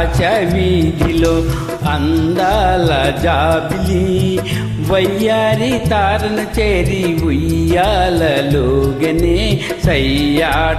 ఆకాశ వీధిలో అందాల జాబిలి వయ్యారి తారను చేరి ఉయ్యాలలోగనే సయ్యాటలాడనే.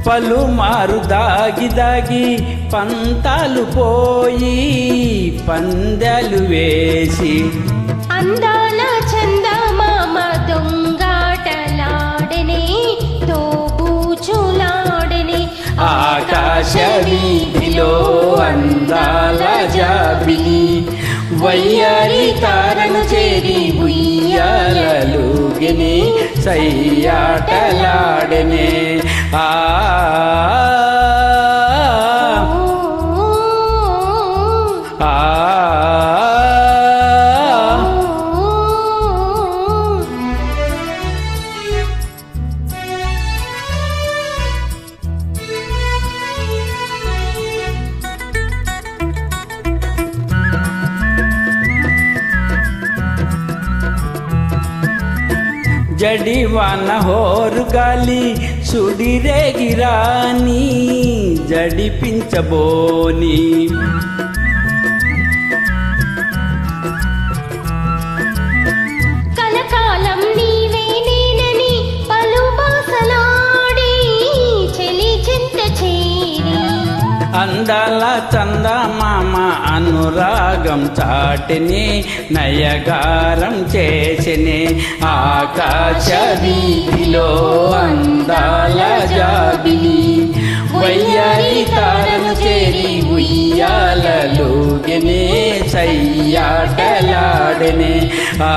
పలుమారు దాగి దాగి పంతాలు పోయి పందాలు వేసి అందాల చందమామ దొంగాటలాడనే తోబూచులాడనే. ఆకాశ వీధిలో అందాల జాబిలి వయ్యారి తారను చేరి ఉయ్యాలలోగనే సయ్యాటలాడనే. ఆ జడివాన హోరు గాలి సుడిరేగిరాని జడిపించబోని. కలకాలం నీవే నేనని పలు బాసలాడి చెలి చింత చేరి అందాల చందమామ అనురాగం చాటిని నయగారం చేసిని. ఆకాశ వీధిలో అందాల జాబిలి వయ్యారి తారను చేరి ఉయ్యాలలోగనే సయ్యాటలాడనే. ఆ